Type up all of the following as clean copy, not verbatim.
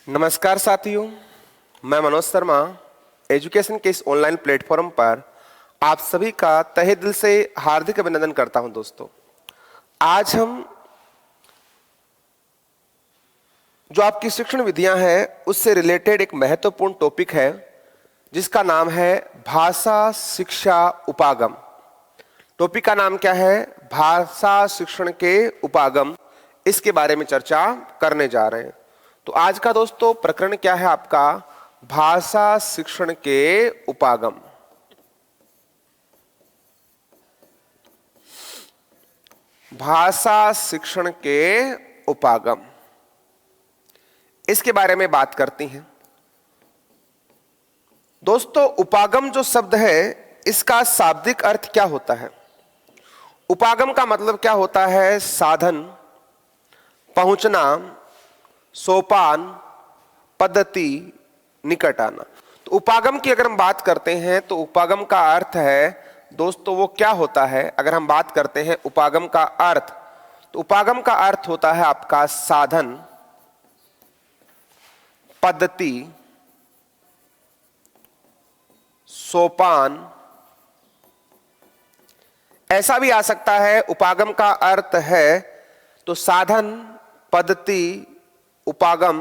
नमस्कार साथियों, मैं मनोज शर्मा एजुकेशन के इस ऑनलाइन प्लेटफॉर्म पर आप सभी का तहे दिल से हार्दिक अभिनंदन करता हूं। दोस्तों, आज हम जो आपकी शिक्षण विधियां हैं उससे रिलेटेड एक महत्वपूर्ण टॉपिक है जिसका नाम है भाषा शिक्षा उपागम। टॉपिक का नाम क्या है? भाषा शिक्षण के उपागम। इसके बारे में चर्चा करने जा रहे हैं। तो आज का दोस्तों प्रकरण क्या है आपका? भाषा शिक्षण के उपागम। भाषा शिक्षण के उपागम, इसके बारे में बात करती हैं। दोस्तों, उपागम जो शब्द है इसका शाब्दिक अर्थ क्या होता है? उपागम का मतलब क्या होता है? साधन, पहुंचना, सोपान, पद्धति, निकट आना। तो उपागम की अगर हम बात करते हैं तो उपागम का अर्थ है दोस्तों वो क्या होता है? अगर हम बात करते हैं उपागम का अर्थ, तो उपागम का अर्थ होता है आपका साधन, पद्धति, सोपान। ऐसा भी आ सकता है उपागम का अर्थ है तो साधन, पद्धति, उपागम,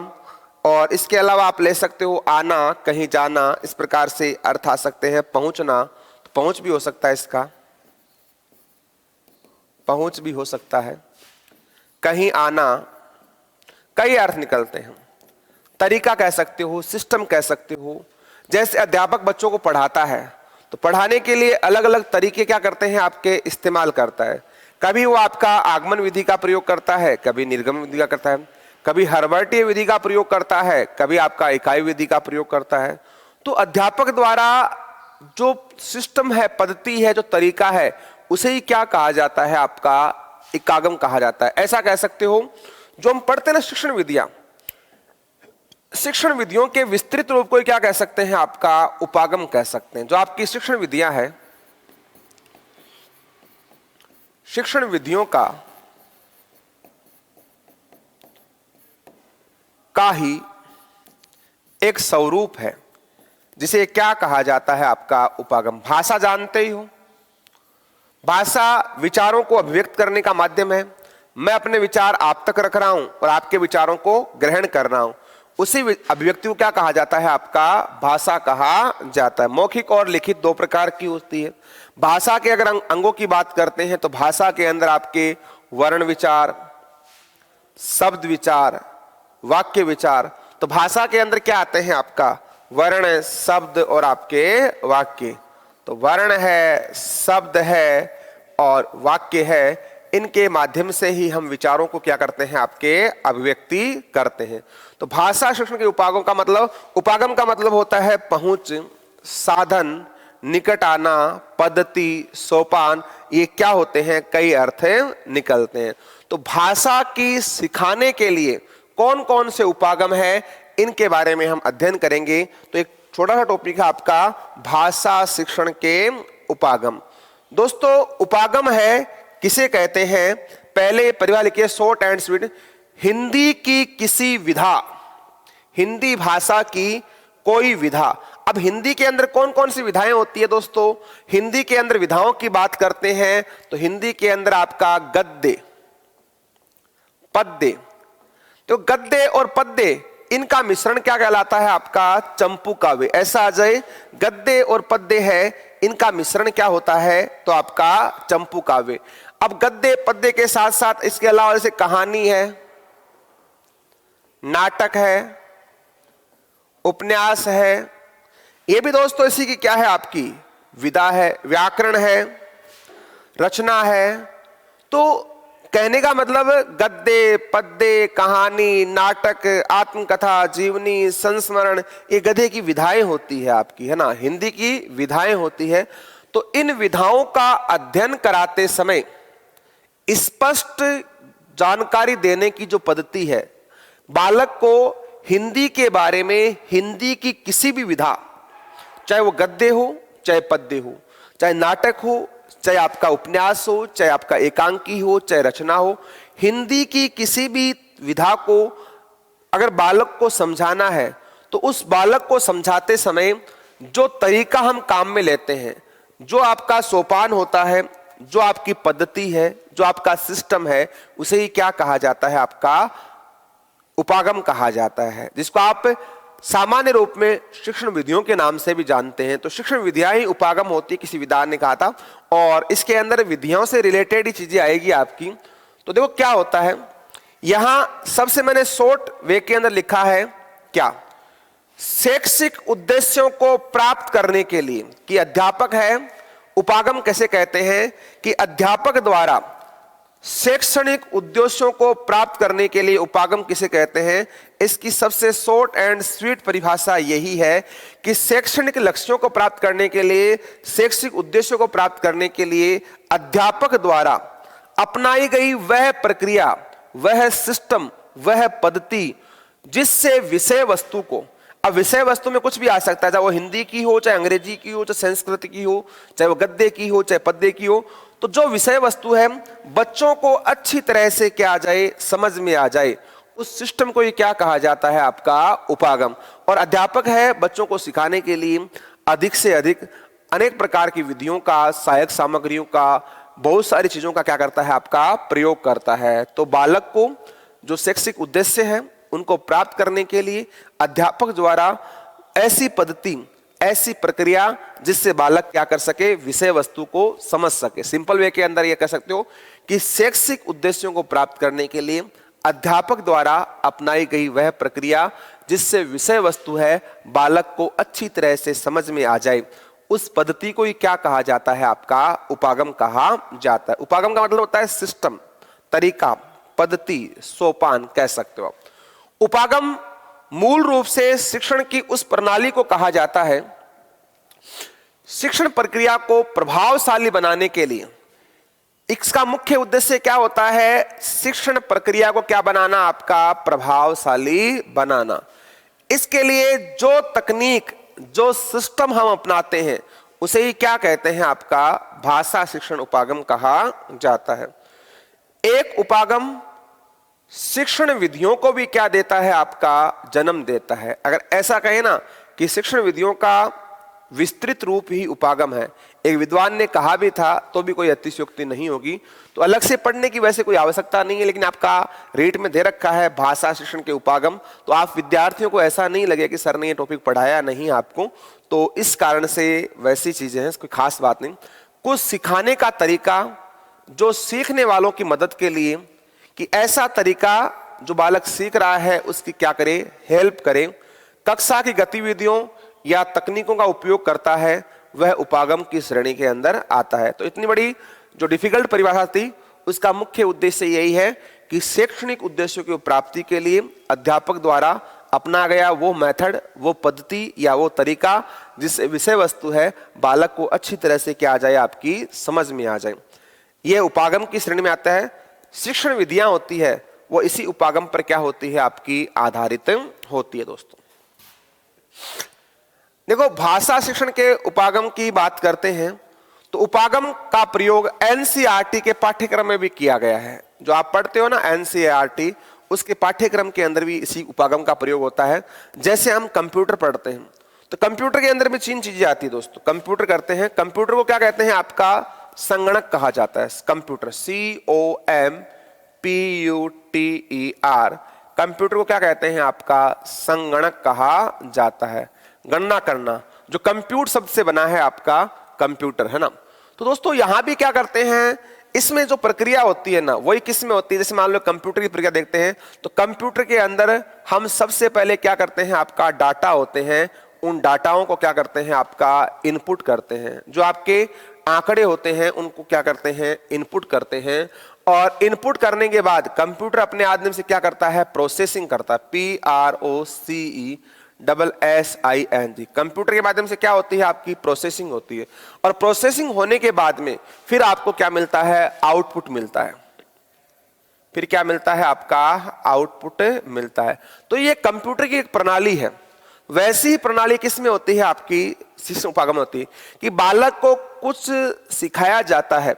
और इसके अलावा आप ले सकते हो आना, कहीं जाना। इस प्रकार से अर्थ आ सकते हैं। पहुंचना, तो पहुंच भी हो सकता है, इसका पहुंच भी हो सकता है। कहीं आना, कई अर्थ निकलते हैं। तरीका कह सकते हो, सिस्टम कह सकते हो। जैसे अध्यापक बच्चों को पढ़ाता है तो पढ़ाने के लिए अलग अलग तरीके क्या करते हैं आपके इस्तेमाल करता है। कभी वो आपका आगमन विधि का प्रयोग करता है, कभी निर्गम विधि का करता है, कभी हर्बर्टीय विधि का प्रयोग करता है, कभी आपका इकाई विधि का प्रयोग करता है। तो अध्यापक द्वारा जो सिस्टम है, पद्धति है, जो तरीका है, उसे ही क्या कहा जाता है? आपका इकागम कहा जाता है। ऐसा कह सकते हो जो हम पढ़ते हैं ना शिक्षण विधियां, शिक्षण विधियों के विस्तृत रूप को क्या कह सकते हैं? आपका उपागम कह सकते हैं। जो आपकी शिक्षण विधियां हैं, शिक्षण विधियों का ही एक स्वरूप है जिसे क्या कहा जाता है? आपका उपागम। भाषा जानते ही हो, भाषा विचारों को अभिव्यक्त करने का माध्यम है। मैं अपने विचार आप तक रख रहा हूं और आपके विचारों को ग्रहण कर रहा हूं। उसी अभिव्यक्ति को क्या कहा जाता है? आपका भाषा कहा जाता है। मौखिक और लिखित दो प्रकार की होती है। भाषा के अगर अंगों की बात करते हैं तो भाषा के अंदर आपके वर्ण विचार, शब्द विचार, वाक्य विचार। तो भाषा के अंदर क्या आते हैं? आपका वर्ण, शब्द और आपके वाक्य। तो वर्ण है, शब्द है और वाक्य है। इनके माध्यम से ही हम विचारों को क्या करते हैं? आपके अभिव्यक्ति करते हैं। तो भाषा शिक्षण के उपागम का मतलब, उपागम का मतलब होता है पहुंच, साधन, निकट आना, पद्धति, सोपान। ये क्या होते हैं? कई अर्थ निकलते हैं। तो भाषा की सिखाने के लिए कौन कौन से उपागम है, इनके बारे में हम अध्ययन करेंगे। तो एक छोटा सा टॉपिक है आपका भाषा शिक्षण के उपागम। दोस्तों, उपागम है किसे कहते हैं? पहले परिवार लिखिए, शॉर्ट एंड स्वीट। हिंदी की किसी विधा, हिंदी भाषा की कोई विधा। अब हिंदी के अंदर कौन कौन सी विधाएं होती है दोस्तों? हिंदी के अंदर विधाओं की बात करते हैं तो हिंदी के अंदर आपका गद्य, पद्य। तो गद्य और पद्य, इनका मिश्रण क्या कहलाता है? आपका चंपू काव्य। ऐसा आ जाए, गद्य और पद्य है, इनका मिश्रण क्या होता है? तो आपका चंपू काव्य। अब गद्य पद्य के साथ साथ इसके अलावा जैसे कहानी है, नाटक है, उपन्यास है, ये भी दोस्तों इसी की क्या है? आपकी विधा है। व्याकरण है, रचना है। तो कहने का मतलब गद्य, पद्य, कहानी, नाटक, आत्मकथा, जीवनी, संस्मरण, ये गधे की विधाएं होती है आपकी, है ना? हिंदी की विधाएं होती है। तो इन विधाओं का अध्ययन कराते समय स्पष्ट जानकारी देने की जो पद्धति है, बालक को हिंदी के बारे में, हिंदी की किसी भी विधा, चाहे वो गद्य हो, चाहे पद्य हो, चाहे नाटक हो, चाहे आपका उपन्यास हो, चाहे आपका एकांकी हो, चाहे रचना हो, हिंदी की किसी भी विधा को अगर बालक को समझाना है तो उस बालक को समझाते समय जो तरीका हम काम में लेते हैं, जो आपका सोपान होता है, जो आपकी पद्धति है, जो आपका सिस्टम है, उसे ही क्या कहा जाता है? आपका उपागम कहा जाता है, जिसको आप सामान्य रूप में शिक्षण विधियों के नाम से भी जानते हैं। तो शिक्षण विधियां ही उपागम होती है, किसी विद्वान ने कहा था, और इसके अंदर विधियों से रिलेटेड ही चीजें आएगी आपकी। तो देखो क्या होता है, यहां सबसे मैंने शॉर्ट वे के अंदर लिखा है क्या, शैक्षिक उद्देश्यों को प्राप्त करने के लिए, कि अध्यापक है, उपागम कैसे कहते हैं कि अध्यापक द्वारा शैक्षणिक उद्देश्यों को प्राप्त करने के लिए उपागम किसे कहते हैं। इसकी सबसे शॉर्ट एंड स्वीट परिभाषा यही है कि शैक्षणिक लक्ष्यों को प्राप्त करने के लिए, शैक्षिक उद्देश्यों को प्राप्त करने के लिए अध्यापक द्वारा अपनाई गई वह प्रक्रिया, वह सिस्टम, वह पद्धति जिससे विषय वस्तु को, अब विषय वस्तु में कुछ भी आ सकता है, चाहे वो हिंदी की हो, चाहे अंग्रेजी की हो, चाहे संस्कृत की हो, चाहे वो गद्य की हो, चाहे पद्य की हो, तो जो विषय वस्तु है बच्चों को अच्छी तरह से क्या आ जाए, समझ में आ जाए, उस सिस्टम को ये क्या कहा जाता है? आपका उपागम। और अध्यापक है बच्चों को सिखाने के लिए अधिक से अधिक अनेक प्रकार की विधियों का, सहायक सामग्रियों का, बहुत सारी चीजों का क्या करता है? आपका प्रयोग करता है। तो बालक को जो शैक्षिक उद्देश्य है उनको प्राप्त करने के लिए अध्यापक द्वारा ऐसी पद्धति, ऐसी प्रक्रिया जिससे बालक क्या कर सके? विषय वस्तु को समझ सके। सिंपल वे के अंदर ये कह सकते हो कि शैक्षिक उद्देश्यों को प्राप्त करने के लिए अध्यापक द्वारा अपनाई गई वह प्रक्रिया जिससे विषय वस्तु है बालक को अच्छी तरह से समझ में आ जाए, उस पद्धति को ही क्या कहा जाता है? आपका उपागम कहा जाता है। उपागम का मतलब होता है सिस्टम, तरीका, पद्धति, सोपान कह सकते हो आप। उपागम मूल रूप से शिक्षण की उस प्रणाली को कहा जाता है, शिक्षण प्रक्रिया को प्रभावशाली बनाने के लिए। इसका मुख्य उद्देश्य क्या होता है? शिक्षण प्रक्रिया को क्या बनाना? आपका प्रभावशाली बनाना। इसके लिए जो तकनीक, जो सिस्टम हम अपनाते हैं उसे ही क्या कहते हैं? आपका भाषा शिक्षण उपागम कहा जाता है। एक उपागम शिक्षण विधियों को भी क्या देता है? आपका जन्म देता है। अगर ऐसा कहे ना कि शिक्षण विधियों का विस्तृत रूप ही उपागम है, एक विद्वान ने कहा भी था तो भी कोई अतिशयोक्ति नहीं होगी। तो अलग से पढ़ने की वैसे कोई आवश्यकता नहीं है, लेकिन आपका रेट में दे रखा है भाषा शिक्षण के उपागम, तो आप विद्यार्थियों को ऐसा नहीं लगे कि सर ने ये टॉपिक पढ़ाया नहीं आपको, तो इस कारण से वैसी चीजें हैं, कोई खास बात नहीं। कुछ सिखाने का तरीका जो सीखने वालों की मदद के लिए, कि ऐसा तरीका जो बालक सीख रहा है उसकी क्या करे? हेल्प करे। कक्षा की गतिविधियों या तकनीकों का उपयोग करता है, वह उपागम की श्रेणी के अंदर आता है। तो इतनी बड़ी जो डिफिकल्ट परिभाषा थी उसका मुख्य उद्देश्य यही है कि शैक्षणिक उद्देश्यों की प्राप्ति के लिए अध्यापक द्वारा अपना गया वो मेथड, वो पद्धति या वो तरीका जिससे विषय वस्तु है बालक को अच्छी तरह से क्या आ जाए? आपकी समझ में आ जाए, यह उपागम की श्रेणी में आता है। शिक्षण विधियां होती है वो इसी उपागम पर क्या होती है? आपकी आधारित होती है। दोस्तों देखो, भाषा शिक्षण के उपागम की बात करते हैं तो उपागम का प्रयोग एनसीईआरटी के पाठ्यक्रम में भी किया गया है। जो आप पढ़ते हो ना एनसीईआरटी, उसके पाठ्यक्रम के अंदर भी इसी उपागम का प्रयोग होता है। जैसे हम कंप्यूटर पढ़ते हैं तो कंप्यूटर के अंदर भी 3 चीजें आती है दोस्तों। कंप्यूटर करते हैं, कंप्यूटर को क्या कहते हैं? आपका संगणक कहा जाता है। कंप्यूटर COMPUTER, कंप्यूटर को क्या कहते हैं? आपका संगणक कहा जाता है। गणना करना, जो कंप्यूट शब्द से बना है आपका कंप्यूटर, है ना। तो दोस्तों यहां भी क्या करते हैं, इसमें जो प्रक्रिया होती है ना वही किस में होती है? जैसे मान लो कंप्यूटर की प्रक्रिया देखते हैं तो कंप्यूटर के अंदर हम सबसे पहले क्या करते हैं? आपका डाटा होते हैं, उन डाटाओं को क्या करते हैं? आपका इनपुट करते हैं। जो आपके आंकड़े होते हैं उनको क्या करते हैं? इनपुट करते हैं। और इनपुट करने के बाद कंप्यूटर अपने माध्यम से क्या करता है? प्रोसेसिंग करता है। PROCESSING, कंप्यूटर के माध्यम से क्या होती है? आपकी प्रोसेसिंग होती है। और प्रोसेसिंग होने के बाद में फिर आपको क्या मिलता है? आउटपुट मिलता है। फिर क्या मिलता है? आपका आउटपुट मिलता है। तो ये कंप्यूटर की एक प्रणाली है। वैसी ही प्रणाली किस में होती है? आपकी शिक्षण उपागम होती है कि बालक को कुछ सिखाया जाता है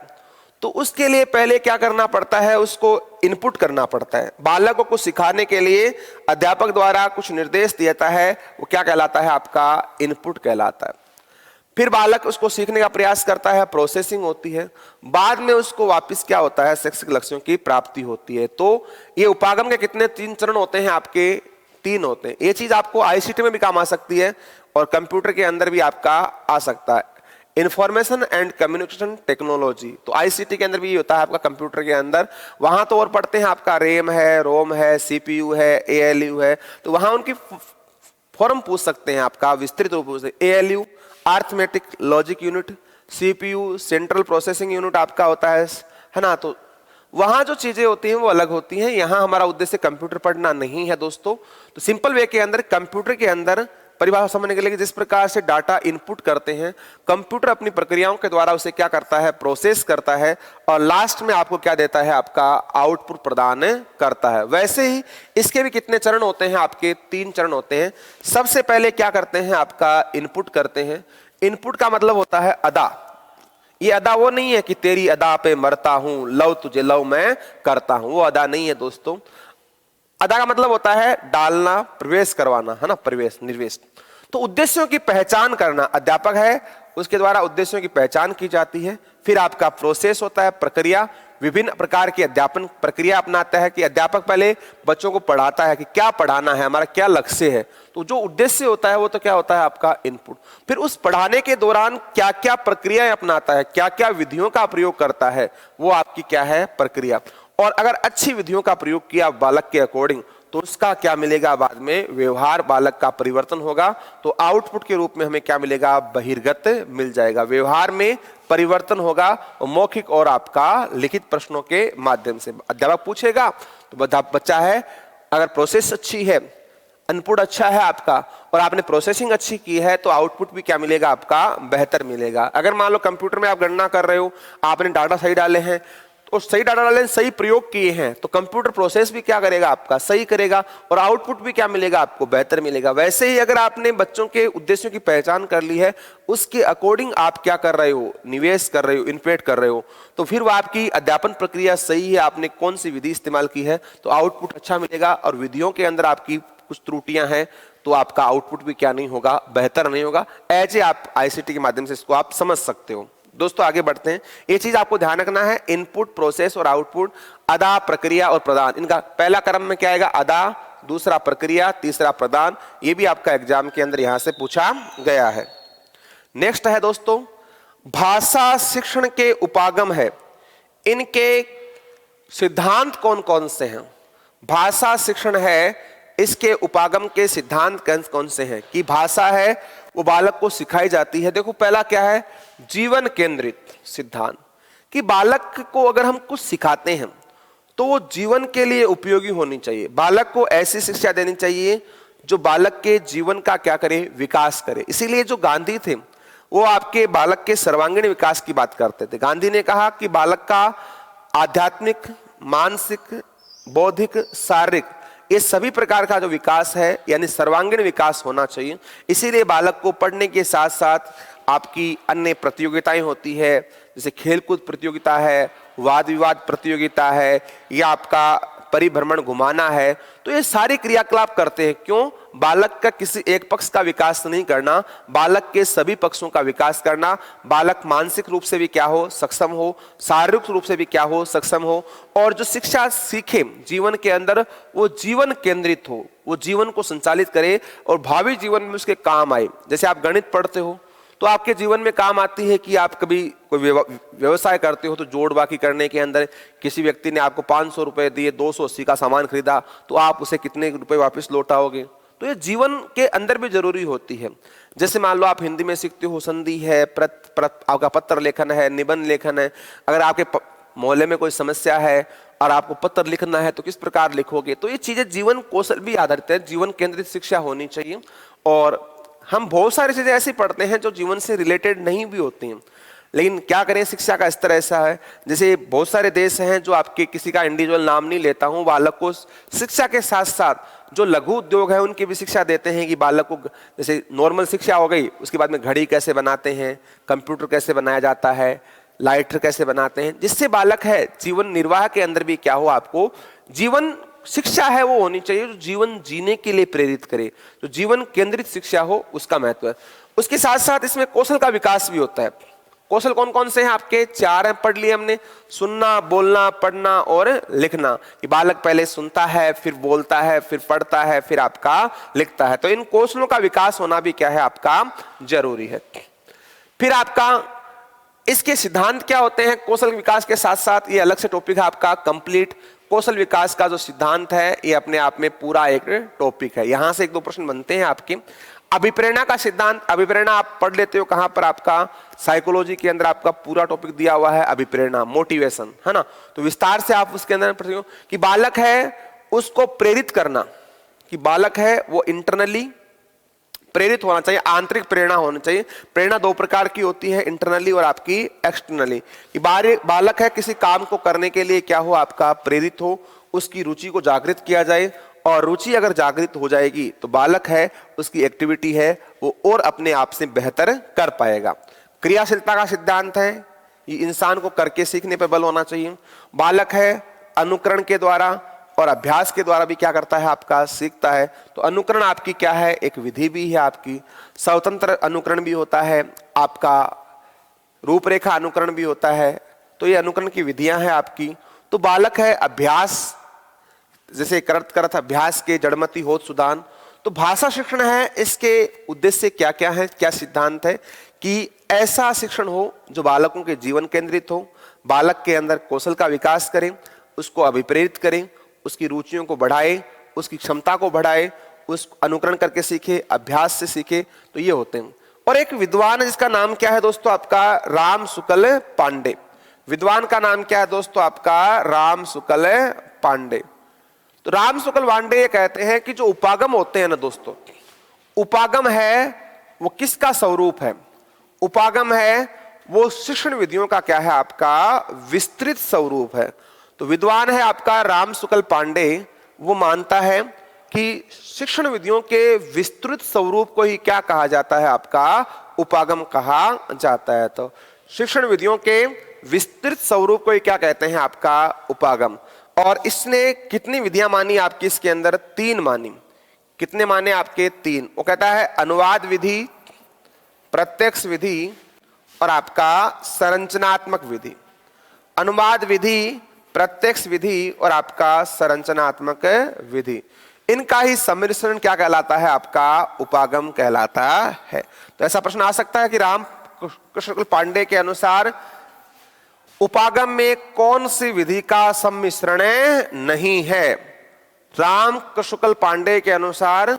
तो उसके लिए पहले क्या करना पड़ता है, उसको इनपुट करना पड़ता है। बालकों को सिखाने के लिए अध्यापक द्वारा कुछ निर्देश देता है, वो क्या कहलाता है, आपका इनपुट कहलाता है। फिर बालक उसको सीखने का प्रयास करता है, प्रोसेसिंग होती है, बाद में उसको वापस क्या होता है, शैक्षिक लक्ष्यों की प्राप्ति होती है। तो ये उपागम के कितने 3 चरण होते हैं आपके, 3 होते हैं। ये चीज आपको आईसीटी में भी काम आ सकती है और कंप्यूटर के अंदर भी आपका आ सकता है, इंफॉर्मेशन एंड कम्युनिकेशन टेक्नोलॉजी। तो आईसीटी के अंदर भी ये होता है आपका कंप्यूटर के अंदर। वहां तो और पढ़ते हैं आपका रैम है, रोम है, सीपीयू है, एएलयू है, तो वहां उनकी फॉर्म पूछ सकते हैं आपका विस्तृत रूप से। ALU arithmetic logic unit, CPU central processing unit आपका होता है ना। तो वहां जो चीजें होती हैं वो अलग होती हैं। यहां हमारा उद्देश्य कंप्यूटर पढ़ना नहीं है दोस्तों। तो सिंपल वे के अंदर कंप्यूटर के अंदर परिभाषा समझने के लिए जिस प्रकार से डाटा इनपुट करते हैं, कंप्यूटर अपनी प्रक्रियाओं के द्वारा उसे क्या करता है, प्रोसेस करता है और लास्ट में आपको क्या देता है, आपका आउटपुट प्रदान करता है। वैसे ही इसके भी कितने चरण होते हैं, आपके 3 चरण होते हैं। सबसे पहले क्या करते हैं, आपका इनपुट करते हैं। इनपुट का मतलब होता है अदा। ये अदा वो नहीं है कि तेरी अदा पे मरता हूं, लव तुझे लव मैं करता हूं, वो अदा नहीं है दोस्तों। अदा का मतलब होता है डालना, प्रवेश करवाना, है ना, प्रवेश निर्वेश। तो उद्देश्यों की पहचान करना, अध्यापक है उसके द्वारा उद्देश्यों की पहचान की जाती है। फिर आपका प्रोसेस होता है, प्रक्रिया, विभिन्न प्रकार की अध्यापन प्रक्रिया अपनाता है कि अध्यापक पहले बच्चों को पढ़ाता है कि क्या पढ़ाना है, हमारा क्या लक्ष्य है। तो जो उद्देश्य होता है वो तो क्या होता है, आपका इनपुट। फिर उस पढ़ाने के दौरान क्या क्या प्रक्रियाएं अपनाता है, क्या क्या विधियों का प्रयोग करता है, वो आपकी क्या है, प्रक्रिया। और अगर अच्छी विधियों का प्रयोग किया बालक के अकॉर्डिंग तो उसका क्या मिलेगा, बाद में व्यवहार बालक का परिवर्तन होगा। तो आउटपुट के रूप में हमें क्या मिलेगा, बहिर्गत मिल जाएगा। व्यवहार में परिवर्तन होगा और मौखिक और आपका लिखित प्रश्नों के माध्यम से अध्यापक पूछेगा तो बच्चा है, अगर प्रोसेस अच्छी है, इनपुट अच्छा है आपका और आपने प्रोसेसिंग अच्छी की है तो आउटपुट भी क्या मिलेगा, आपका बेहतर मिलेगा। अगर मान लो कंप्यूटर में आप गणना कर रहे हो, आपने डाटा सही डाले हैं तो सही डाटा डाले, सही प्रयोग किए हैं तो कंप्यूटर प्रोसेस भी क्या करेगा, आपका सही करेगा और आउटपुट भी क्या मिलेगा, आपको बेहतर मिलेगा। वैसे ही अगर आपने बच्चों के उद्देश्यों की पहचान कर ली है, उसके अकॉर्डिंग आप क्या कर रहे हो, निवेश कर रहे हो, इनपुट कर रहे हो, तो फिर वो आपकी अध्यापन प्रक्रिया सही है, आपने कौन सी विधि इस्तेमाल की है तो आउटपुट अच्छा मिलेगा। और विधियों के अंदर आपकी कुछ त्रुटियां हैं तो आपका आउटपुट भी क्या नहीं होगा, बेहतर नहीं होगा। ऐसे आप आईसीटी के माध्यम से इसको आप समझ सकते हो। दोस्तों आगे बढ़ते हैं। ये चीज आपको ध्यान रखना है, इनपुट, प्रोसेस और आउटपुट, अदा, प्रक्रिया और प्रदान। इनका पहला क्रम में क्या आएगा, अदा, दूसरा प्रक्रिया, तीसरा प्रदान। ये भी आपका एग्जाम के अंदर यहां से पूछा गया है। नेक्स्ट है दोस्तों, भाषा शिक्षण के उपागम है, इनके सिद्धांत कौन कौन से हैं। भाषा शिक्षण है, इसके उपागम के सिद्धांत कौन से हैं कि भाषा है वो बालक को सिखाई जाती है। देखो पहला क्या है, जीवन केंद्रित सिद्धांत, कि बालक को अगर हम कुछ सिखाते हैं तो वो जीवन के लिए उपयोगी होनी चाहिए। बालक को ऐसी शिक्षा देनी चाहिए जो बालक के जीवन का क्या करे, विकास करे। इसीलिए जो गांधी थे वो आपके बालक के सर्वांगीण विकास की बात करते थे। गांधी ने कहा कि बालक का आध्यात्मिक, मानसिक, बौद्धिक, शारीरिक, ये सभी प्रकार का जो विकास है यानी सर्वांगीण विकास होना चाहिए। इसीलिए बालक को पढ़ने के साथ साथ आपकी अन्य प्रतियोगिताएं होती है, जैसे खेलकूद प्रतियोगिता है, वाद विवाद प्रतियोगिता है, या आपका परिभ्रमण घुमाना है। तो ये सारे क्रियाकलाप करते हैं, क्यों, बालक का किसी एक पक्ष का विकास नहीं करना, बालक के सभी पक्षों का विकास करना। बालक मानसिक रूप से भी क्या हो, सक्षम हो, शारीरिक रूप से भी क्या हो, सक्षम हो, और जो शिक्षा सीखे जीवन के अंदर वो जीवन केंद्रित हो, वो जीवन को संचालित करे और भावी जीवन में उसके काम आए। जैसे आप गणित पढ़ते हो तो आपके जीवन में काम आती है कि आप कभी कोई व्यवसाय करते हो तो जोड़ बाकी करने के अंदर किसी व्यक्ति ने आपको 500 रुपए दिए, 280 का सामान खरीदा, तो आप उसे कितने रुपए वापस लौटाओगे। तो ये जीवन के अंदर भी जरूरी होती है। जैसे मान लो आप हिंदी में सीखते हो, संधि है, आपका पत्र लेखन है, निबंध लेखन है। अगर आपके मोहल्ले में कोई समस्या है और आपको पत्र लिखना है तो किस प्रकार लिखोगे। तो ये चीजें जीवन कौशल भी आधारित है, जीवन केंद्रित शिक्षा होनी चाहिए। और हम बहुत सारी चीजें ऐसी पढ़ते हैं जो जीवन से रिलेटेड नहीं भी होती हैं, लेकिन क्या करें, शिक्षा का स्तर ऐसा है। जैसे बहुत सारे देश हैं जो आपके किसी का इंडिविजुअल नाम नहीं लेता हूं, बालक को शिक्षा के साथ साथ जो लघु उद्योग है उनकी भी शिक्षा देते हैं कि बालक को, जैसे नॉर्मल शिक्षा हो गई, उसके बाद में घड़ी कैसे बनाते हैं, कंप्यूटर कैसे बनाया जाता है, लाइटर कैसे बनाते हैं, जिससे बालक है जीवन निर्वाह के अंदर भी क्या हो, आपको जीवन शिक्षा है वो होनी चाहिए जो जीवन जीने के लिए प्रेरित करे, जो जीवन केंद्रित शिक्षा हो, उसका महत्व है। उसके साथ साथ इसमें कौशल का विकास भी होता है। कौशल कौन कौन से हैं आपके? 4 हैं, पढ़ लिए हमने, सुनना, बोलना, पढ़ना और लिखना। कि बालक पहले सुनता है, फिर बोलता है, फिर पढ़ता है, फिर आपका लिखता है। तो इन कौशलों का विकास होना भी क्या है, आपका जरूरी है। फिर आपका इसके सिद्धांत क्या होते हैं कौशल विकास के साथ साथ, ये अलग से टॉपिक है आपका। कंप्लीट कौशल विकास का जो सिद्धांत है ये अपने आप में पूरा एक टॉपिक है। यहां से 1-2 प्रश्न बनते हैं आपके। अभिप्रेरणा का सिद्धांत, अभिप्रेरणा आप पढ़ लेते हो कहां पर, आपका साइकोलॉजी के अंदर आपका पूरा टॉपिक दिया हुआ है अभिप्रेरणा, मोटिवेशन, है ना। तो विस्तार से आप उसके अंदर पढ़ते हो कि बालक है उसको प्रेरित करना, कि बालक है वो इंटरनली प्रेरित होना चाहिए, आंतरिक प्रेरणा होनी चाहिए। प्रेरणा 2 प्रकार की होती है, इंटरनली और आपकी एक्सटर्नली। कि बालक है किसी काम को करने के लिए क्या हो, आपका प्रेरित हो, उसकी रुचि को जागृत किया जाए, और रुचि अगर जागृत हो जाएगी तो बालक है उसकी एक्टिविटी है वो और अपने आप से बेहतर कर पाएगा। क्रियाशीलता का सिद्धांत है, ये इंसान को करके सीखने पर बल होना चाहिए। बालक है अनुकरण के द्वारा और अभ्यास के द्वारा भी क्या करता है, आपका सीखता है। तो अनुकरण आपकी क्या है, एक विधि भी है आपकी। स्वतंत्र अनुकरण भी होता है आपका, रूपरेखा अनुकरण भी होता है। तो ये अनुकरण की विधियां हैं आपकी। तो बालक है अभ्यास, जैसे करत करत अभ्यास के जड़मति होत सुदान। तो भाषा शिक्षण है, इसके उद्देश्य क्या क्या है, क्या सिद्धांत है कि ऐसा शिक्षण हो जो बालकों के जीवन केंद्रित हो, बालक के अंदर कौशल का विकास करें, उसको अभिप्रेरित करें, उसकी रुचियों को बढ़ाए, उसकी क्षमता को बढ़ाए, उस अनुकरण करके सीखे, अभ्यास से सीखे। तो ये होते हैं। और एक विद्वान है जिसका नाम क्या है दोस्तों, आपका राम शुक्ल पांडे। विद्वान का नाम क्या है दोस्तों, आपका राम शुक्ल पांडे। तो राम शुक्ल पांडे ये कहते हैं कि जो उपागम होते हैं ना दोस्तों, उपागम है वो किसका स्वरूप है? उपागम है वो शिक्षण विधियों का क्या है, आपका विस्तृत स्वरूप है। तो विद्वान है आपका राम शुक्ल पांडे, वो मानता है कि शिक्षण विधियों के विस्तृत स्वरूप को ही क्या कहा जाता है, आपका उपागम कहा जाता है। तो शिक्षण विधियों के विस्तृत स्वरूप को ही क्या कहते हैं, आपका उपागम। और इसने कितनी विधियां मानी आपकी, इसके अंदर 3 मानी। कितने माने आपके? 3। वो कहता है अनुवाद विधि, प्रत्यक्ष विधि और आपका संरचनात्मक विधि। अनुवाद विधि, प्रत्यक्ष विधि और आपका संरचनात्मक विधि, इनका ही सम्मिश्रण क्या कहलाता है, आपका उपागम कहलाता है। तो ऐसा प्रश्न आ सकता है कि राम कृष्ण पांडे के अनुसार उपागम में कौन सी विधि का सम्मिश्रण नहीं है? राम कृष्ण पांडे के अनुसार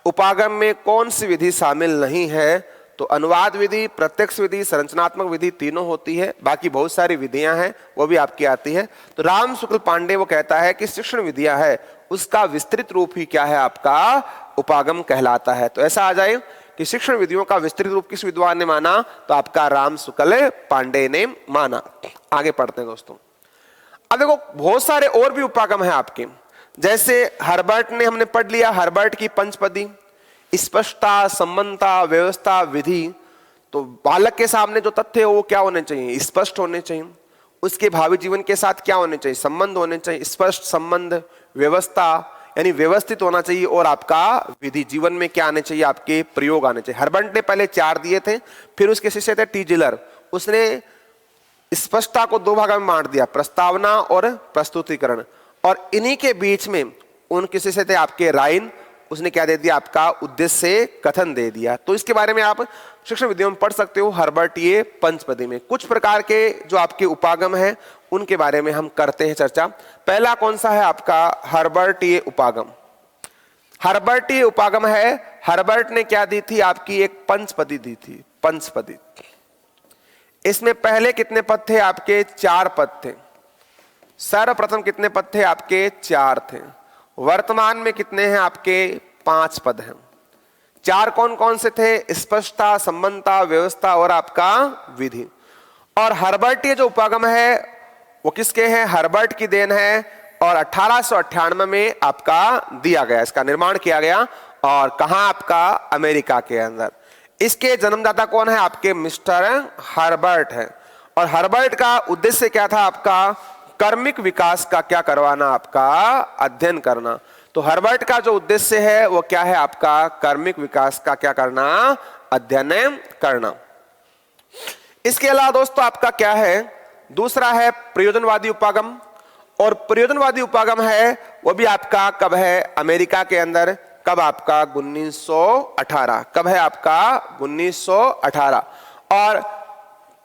उपागम में कौन सी विधि शामिल नहीं है? तो अनुवाद विधि, प्रत्यक्ष विधि, संरचनात्मक विधि तीनों होती है, बाकी बहुत सारी विधियां हैं वो भी आपकी आती है। तो राम शुक्ल पांडे वो कहता है कि शिक्षण विधियां है उसका विस्तृत रूप ही क्या है, आपका उपागम कहलाता है। तो ऐसा आ जाए कि शिक्षण विधियों का विस्तृत रूप किस विद्वान ने माना, तो आपका राम शुक्ल पांडे ने माना। आगे पढ़ते हैं दोस्तों। अब देखो बहुत सारे और भी उपागम है आपके, जैसे हर्बर्ट ने हमने पढ़ लिया, हर्बर्ट की पंचपदी, स्पष्टता, संबंधता, व्यवस्था, विधि। तो बालक के सामने जो तथ्य है वो क्या होने चाहिए, स्पष्ट होने चाहिए। उसके भावी जीवन के साथ क्या होने चाहिए, संबंध होने चाहिए, स्पष्ट संबंध, व्यवस्था यानी व्यवस्थित होना चाहिए, और आपका विधि, जीवन में क्या आने चाहिए, आपके प्रयोग आने चाहिए। हर्बर्ट ने पहले 4 दिए थे, फिर उसके शिष्य थे टीजिलर, उसने स्पष्टता को 2 भागों में बांट दिया, प्रस्तावना और प्रस्तुतिकरण। और इन्हीं के बीच में उनके शिष्य थे आपके राइन, उसने क्या दे दिया, आपका उद्देश्य कथन दे दिया। तो इसके बारे में आप शिक्षण विधियों में पढ़ सकते हो, हर्बर्ट ये पंचपदी में। कुछ प्रकार के जो आपके उपागम है उनके बारे में हम करते हैं चर्चा। पहला कौन सा है आपका, हर्बर्ट ये उपागम। हर्बर्ट ये उपागम है, हर्बर्ट ने क्या दी थी, आपकी एक पंचपदी दी थी, पंचपदी। इसमें पहले कितने पद थे आपके, 4 पद थे। सर्वप्रथम कितने पद थे आपके, 4 थे। वर्तमान में कितने हैं आपके, 5 पद हैं। 4 कौन कौन से थे, स्पष्टता, संबंधता, व्यवस्था और आपका विधि। और हर्बर्ट ये जो उपागम है वो किसके हैं, हर्बर्ट की देन है, और 1898 में आपका दिया गया, इसका निर्माण किया गया। और कहां, आपका अमेरिका के अंदर। इसके जन्मदाता कौन है आपके, मिस्टर हर्बर्ट है। और हर्बर्ट का उद्देश्य क्या था आपका? कर्मिक विकास का क्या करवाना? आपका अध्ययन करना। तो हर्बर्ट का जो उद्देश्य है वो क्या है आपका? कर्मिक विकास का क्या करना? अध्ययन करना। इसके अलावा दोस्तों आपका क्या है? दूसरा है प्रयोजनवादी उपागम। और प्रयोजनवादी उपागम है वो भी आपका कब है? अमेरिका के अंदर। कब आपका? 1918। कब है आपका? 1918। और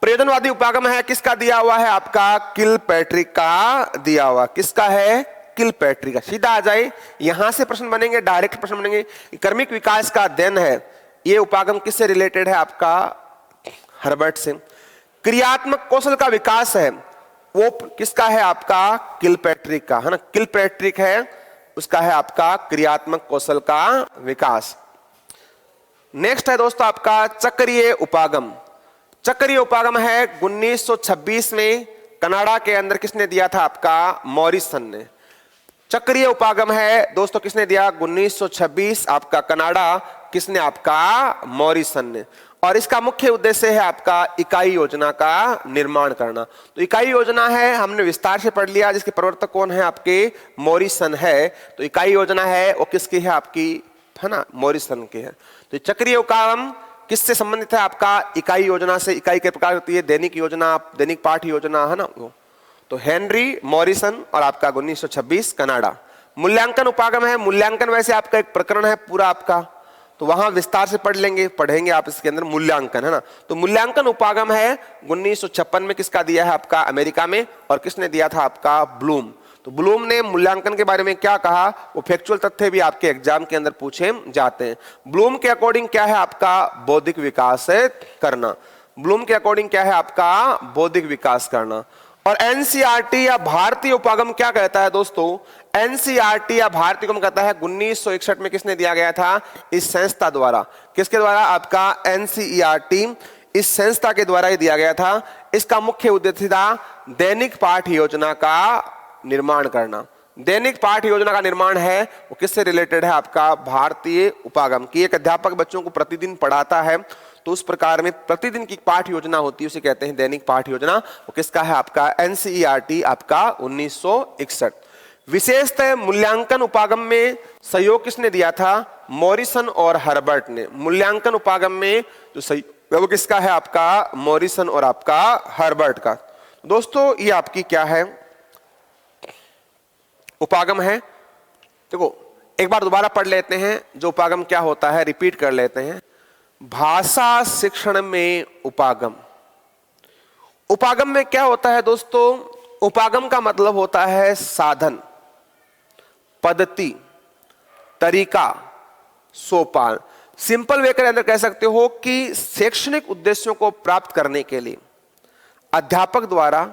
प्रयोजनवादी उपागम है किसका दिया हुआ है? आपका किलपैट्रिक का दिया हुआ। किसका है? किलपैट्रिक का। सीधा आ जाए, यहां से प्रश्न बनेंगे, डायरेक्ट प्रश्न बनेंगे। कर्मिक विकास का अध्ययन है, ये उपागम किससे रिलेटेड है? आपका हर्बर्ट से। क्रियात्मक कौशल का विकास है वो किसका है? आपका किलपैट्रिक का, है ना। किलपैट्रिक है, उसका है आपका क्रियात्मक कौशल का विकास। नेक्स्ट है दोस्तों आपका चक्रीय उपागम। चक्रीय उपागम है 1926 में कनाडा के अंदर किसने दिया था? आपका मॉरिसन ने। चक्रीय उपागम है दोस्तों किसने दिया? 1926 आपका कनाडा। किसने? आपका मॉरिसन ने। और इसका मुख्य उद्देश्य है आपका इकाई योजना का निर्माण करना। तो इकाई योजना है, हमने विस्तार से पढ़ लिया, जिसके प्रवर्तक कौन है? आपके मॉरिसन है। तो इकाई योजना है वो किसकी है? आपकी, है ना, मॉरिसन की है। तो चक्रीय उपागम किससे संबंधित है? आपका इकाई योजना से। इकाई के प्रकार होती है दैनिक योजना, दैनिक पाठ योजना, है ना वो। तो हेनरी मॉरिसन और आपका 1926 कनाडा। मूल्यांकन उपागम है। मूल्यांकन वैसे आपका एक प्रकरण है पूरा आपका, तो वहां विस्तार से पढ़ेंगे आप इसके अंदर मूल्यांकन, है ना। तो मूल्यांकन उपागम है 1956 में किसका दिया है? आपका अमेरिका में। और किसने दिया था? आपका ब्लूम। तो ब्लूम ने मूल्यांकन के बारे में क्या कहा? वो फैक्चुअल तथ्य भी आपके एग्जाम के अंदर पूछे जाते हैं। ब्लूम के अकॉर्डिंग क्या है? आपका बौद्धिक विकास करना। ब्लूम के अकॉर्डिंग क्या है? आपका बौद्धिक विकास करना। और एनसीईआरटी या भारतीय उपागम क्या कहता है दोस्तों? एनसीईआरटी या भारतीय उपागम कहता है 1961 में किसने दिया गया था? इस संस्था द्वारा। किसके द्वारा? आपका एनसीईआरटी, इस संस्था के द्वारा ही दिया गया था। इसका मुख्य उद्देश्य था दैनिक पाठ योजना का निर्माण करना। दैनिक पाठ योजना का निर्माण है वो किससे रिलेटेड है? आपका भारतीय उपागम की। एक अध्यापक बच्चों को प्रतिदिन पढ़ाता है, तो उस प्रकार में प्रतिदिन की पाठ योजना होती है, उसे कहते हैं दैनिक पाठ योजना। वो किसका है? आपका एनसीईआरटी, आपका 1961। विशेषतः मूल्यांकन उपागम में सहयोग किसने दिया था? मॉरिसन और हर्बर्ट ने। मूल्यांकन उपागम में जो सहयोग वो किसका है? आपका मॉरिसन और आपका हर्बर्ट का। दोस्तों ये आपकी क्या है? उपागम है। देखो एक बार दोबारा पढ़ लेते हैं जो उपागम क्या होता है, रिपीट कर लेते हैं। भाषा शिक्षण में उपागम। उपागम में क्या होता है दोस्तों? उपागम का मतलब होता है साधन, पद्धति, तरीका, सोपान। सिंपल वे के अंदर कह सकते हो कि शैक्षणिक उद्देश्यों को प्राप्त करने के लिए अध्यापक द्वारा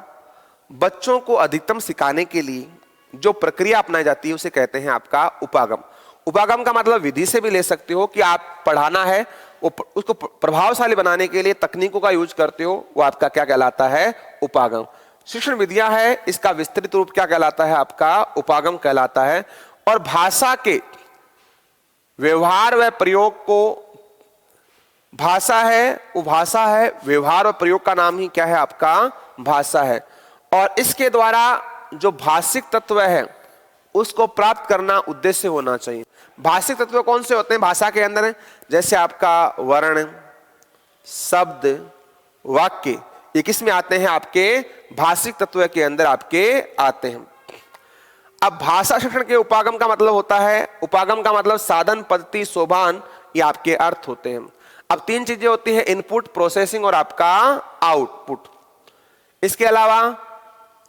बच्चों को अधिकतम सिखाने के लिए जो प्रक्रिया अपनाई जाती है उसे कहते हैं आपका उपागम। उपागम का मतलब विधि से भी ले सकते हो कि आप पढ़ाना है, उसको प्रभावशाली बनाने के लिए तकनीकों का यूज करते हो, वो आपका क्या कहलाता है? उपागम। शिक्षण विधियां है, इसका विस्तृत रूप क्या कहलाता है? आपका उपागम कहलाता है। और भाषा के व्यवहार व प्रयोग को, भाषा है वो भाषा है, व्यवहार और प्रयोग का नाम ही क्या है? आपका भाषा है। और इसके द्वारा जो भाषिक तत्व है उसको प्राप्त करना उद्देश्य होना चाहिए। भाषिक तत्व कौन से होते हैं भाषा के अंदर? जैसे आपका वर्ण, शब्द, वाक्य, ये किस में आते हैं? आपके भाषिक तत्व के अंदर आपके आते हैं। अब भाषा शिक्षण के उपागम का मतलब होता है, उपागम का मतलब साधन, पद्धति, सोपान, ये आपके अर्थ होते हैं। अब तीन चीजें होती है, इनपुट, प्रोसेसिंग और आपका आउटपुट। इसके अलावा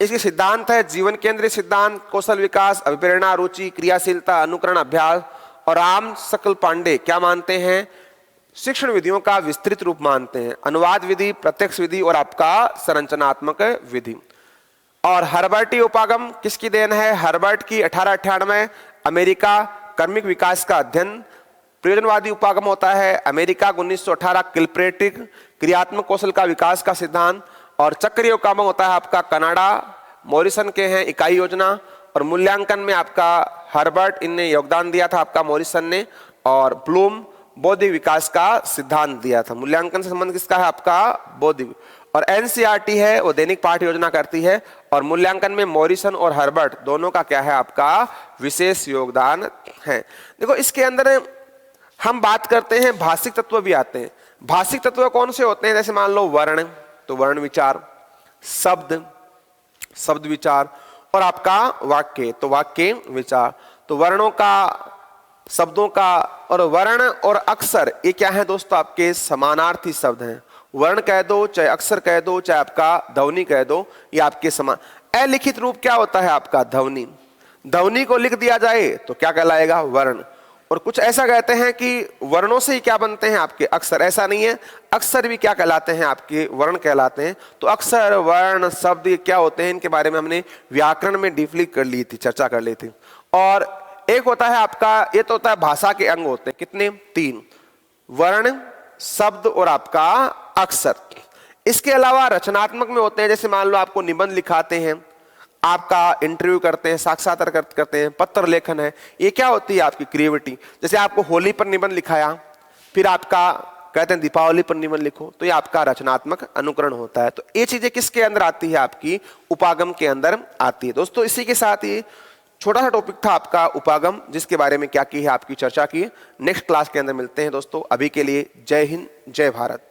इसके सिद्धांत है जीवन केंद्रित सिद्धांत, कौशल विकास, अभिप्रेरणा, रुचि, क्रियाशीलता, अनुकरण, अभ्यास। और राम सकल पांडे क्या मानते हैं? शिक्षण विधियों का विस्तृत रूप मानते हैं, अनुवाद विधि, प्रत्यक्ष विधि और आपका संरचनात्मक विधि। और हर्बर्टी उपागम किसकी देन है? हर्बर्ट की 1898 अमेरिका, कर्मिक विकास का अध्ययन। प्रयोजनवादी उपागम होता है अमेरिका 1918, किलपैट्रिक, क्रियात्मक कौशल का विकास का सिद्धांत। और चक्रीय उपागम होता है आपका कनाडा, मॉरिसन के हैं इकाई योजना। और मूल्यांकन में आपका हर्बर्ट, इनने योगदान दिया था आपका मॉरिसन ने। और ब्लूम बौद्धिक विकास का सिद्धांत दिया था। मूल्यांकन से संबंध किसका है? आपका बौद्धिक। और एनसीईआरटी है वो दैनिक पाठ्य योजना करती है, और मूल्यांकन में मॉरिसन और हर्बर्ट दोनों का क्या है आपका विशेष योगदान है। देखो इसके अंदर हम बात करते हैं, भाषिक तत्व भी आते हैं। भाषिक तत्व कौन से होते हैं? जैसे मान लो वर्ण, तो वर्ण विचार, शब्द, शब्द विचार, और आपका वाक्य, तो वाक्य विचार। तो वर्णों का, शब्दों का, और वर्ण और अक्षर ये क्या है दोस्तों? आपके समानार्थी शब्द हैं। वर्ण कह दो, चाहे अक्षर कह दो, चाहे आपका ध्वनि कह दो, ये आपके समान। अलिखित रूप क्या होता है आपका? ध्वनि। ध्वनि को लिख दिया जाए तो क्या कहलाएगा? वर्ण। और कुछ ऐसा कहते हैं कि वर्णों से ही क्या बनते हैं आपके अक्षर, ऐसा नहीं है, अक्षर भी क्या कहलाते हैं आपके? वर्ण कहलाते हैं। तो अक्षर, वर्ण, शब्द ये क्या होते हैं? इनके बारे में हमने व्याकरण में डीपली कर ली थी, चर्चा कर ली थी। और एक होता है आपका, ये तो होता है भाषा के अंग होते हैं, कितने? 3, वर्ण, शब्द और आपका अक्षर। इसके अलावा रचनात्मक में होते हैं, जैसे मान लो आपको निबंध लिखाते हैं, आपका इंटरव्यू करते हैं, साक्षात्कार करते हैं, पत्र लेखन है, ये क्या होती है आपकी क्रिएटिविटी। जैसे आपको होली पर निबंध लिखाया, फिर आपका कहते हैं दीपावली पर निबंध लिखो, तो ये आपका रचनात्मक अनुकरण होता है। तो ये चीजें किसके अंदर आती है? आपकी उपागम के अंदर आती है। दोस्तों इसी के साथ ही छोटा सा टॉपिक था आपका उपागम, जिसके बारे में क्या की है आपकी चर्चा की। नेक्स्ट क्लास के अंदर मिलते हैं दोस्तों। अभी के लिए जय हिंद, जय भारत।